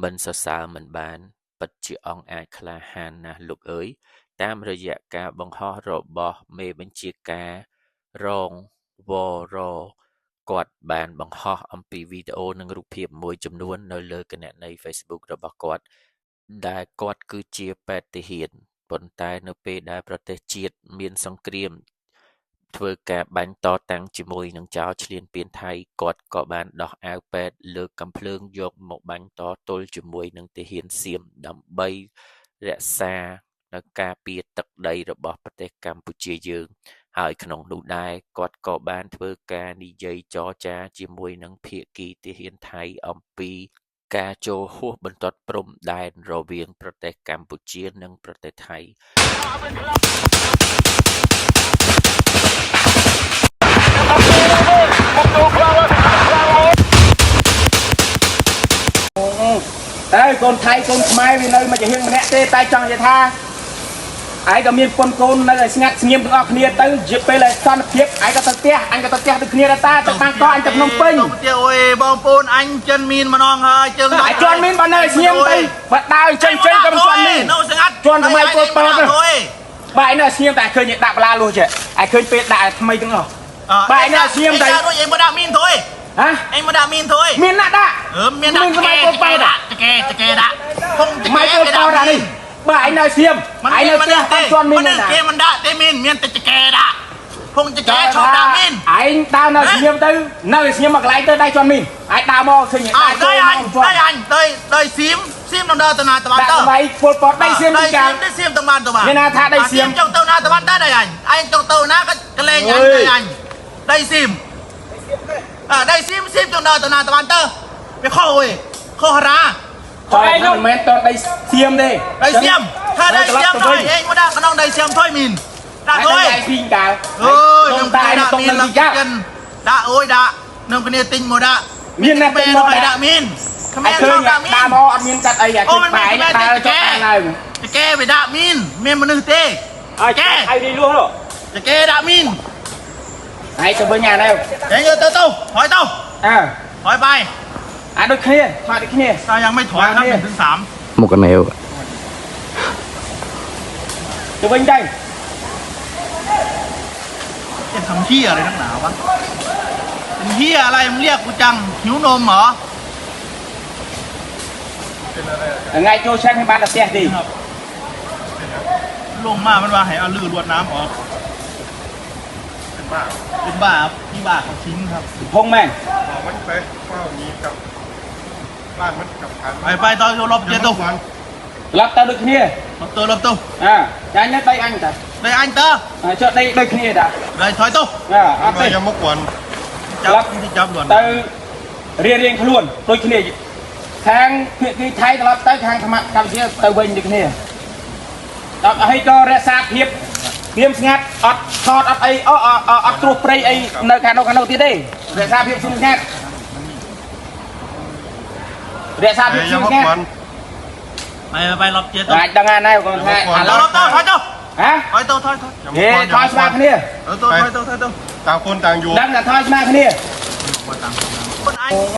មិនសរសើរមិនបានពិតជាអង្គអាចក្លាហានណាស់លោកអើយតាមរយៈការបង្ហោះរបស់មេបញ្ជាការរងវរគាត់បានបង្ហោះអំពីវីដេអូនិងរូបភាពមួយចំនួននៅលើគណនី Facebook របស់គាត់ដែលគាត់គឺជាបេតិហ៊ានប៉ុន្តែនៅពេលដែលប្រទេសជាតិមានសង្គ្រាមធ្វើការបាញ់តតាំងជាមួយនឹងចៅឈ្លានពានថៃគាត់ក៏បានដោះអាវពេទ្យលើកកំភ្លើងយកមកបាញ់តទល់ជាមួយនឹងទាហានសៀមដើម្បីរក្សានៅការពារទឹកដីរបស់ប្រទេសកម្ពុជាយើងហើយក្នុងនោះដែរគាត់ក៏បានធ្វើការនិយាយចរចាជាមួយនឹងភាគីទាហានថៃអំពីការចូលហួសបន្ទាត់ព្រំដែនរវាងប្រទេសកម្ពុជានិងប្រទេសថៃតែកូនថៃកូនខ្មែរវានៅមកជាហៀងម្នាក់ទេតែចង់និយាយថាឯងក៏មានប៉ុនកូននៅឲ្យស្ងាត់ស្ងៀមទាំងអស់គ្នាទៅជាពេលឲ្យសន្តិភាពឯងក៏ទៅផ្ទះអញក៏ទៅផ្ទះដូចគ្នាដែរតាទៅតាំងកោអញទៅភ្នំពេញទៅផ្ទះអូយបងប្អូនអញចិនមានម្ដងហើយជើងអាចន់មានបើនៅស្ងៀមទៅបើដើរចេញក៏មិនស្គាល់នេះនៅស្ងាត់ជន់ថ្មីពលពតបើឯងនៅស្ងៀមតែឃើញដាក់បលាលុះចេះឯងឃើញពេលដាក់ថ្មីទាំងអស់បើឯងនៅស្ងៀមតែរួចឯងមកដាក់មីនthôiហ៎ឯងមកដាក់មីនthôiមានណាស់ដាក់មានដាក់ថ្មីពលពតដាក់ចកេដាក់ភុំថ្មីពលពតដាក់នេះបើឯងនៅស្ងៀមឯងនៅផ្ទះតាមជន់មានណាគេមិនដាក់ទេមីនមានតែចកេដាក់ភុំចកេឈប់ដាក់មីនឯងដើរនៅស្ងៀមទៅនៅស្ងៀមមកកន្លែងទៅដៃជន់មីនឯងដើរមកឃើញដៃចូលមកជន់ដៃអញដៃសៀមដំណើរទៅណាទៅបានទៅដៃពលពតដៃសៀមទីកាដៃសៀមទៅបានទៅបានមានណាថាដៃសៀមចង់ទៅណាទៅបានដែរដៃអញចង់ទៅណាក៏កលែងអញដៃសៀមដៃសៀមដំណើរទៅណាទៅបានទៅវាខុសអើយខុសរាហើយមិនមែនតដៃសៀមទេដៃសៀមថាដៃសៀមទៅឯងមកដាក់ក្នុងដៃសៀមthôiមីនដាក់thôiដៃពីងកាលអើយនឹងតែដាក់មីនឡើងចិនដាក់អើយដាក់នឹងគ្នាទិញមកដាក់មានណាពេលឲ្យដាក់មីនខ្មែរមកដាក់មីនដាក់មកអត់មានកាត់អីអាជិះបែកដើរចុះឡើងចកេវាដាក់មីនមានមនុស្សទេចកេឲ្យនេះលួសចកេដាក់មីនហើយទៅវិញអានេះឯងយកទៅហើយទៅហើយបាយអាដូចគ្នាថតដូចគ្នាតែយ៉ាងមិនថតครับ1 ถึง 3មុខកណេវទៅវិញទៅจะทำเหี้ยอะไรนักหนาวะเป็นเหี้ยอะไรมึงเรียกกูจังหิวนมเหรอไงโจเช็คให้บ้านตะเตียดีลงมามันว่าให้เอาลื่นรวดน้ำออกเป็นบ้าครับนี่บ้าของทิ้งครับพงแม่งมันไปเฝ้ามีกับบ้านมันกับไปตอนรอบเจ็ดตัวรับตาដូចគ្នាรับตัวចាញ់ដៃអញតាដៃអញតើចុះដៃដូចគ្នាតាដៃថយទៅអត់ទេយកមកគាត់ចាប់លួនទៅរៀងខ្លួនដូចគ្នាខាងភាគីថៃត្រឡប់ទៅខាងកម្ពុជាទៅវិញដូចគ្នាដល់ហើយក៏រក្សាភាពស្ងៀមស្ងាត់អត់ថតអត់អីអត់ត្រួសព្រៃអីនៅខាងនោះទៀតទេរក្សាភាពស្ងៀមស្ងាត់រក្សាភាពស្ងៀមស្ងាត់ไปรอบเจ็ดตัวអាចដឹងអាណែគាត់ថាឥឡូវទៅថយទៅហ៎ថយទៅហេថយស្មើគ្នាទៅต่างคนต่างอยู่ដឹងតែថយស្មើគ្នាคนឯង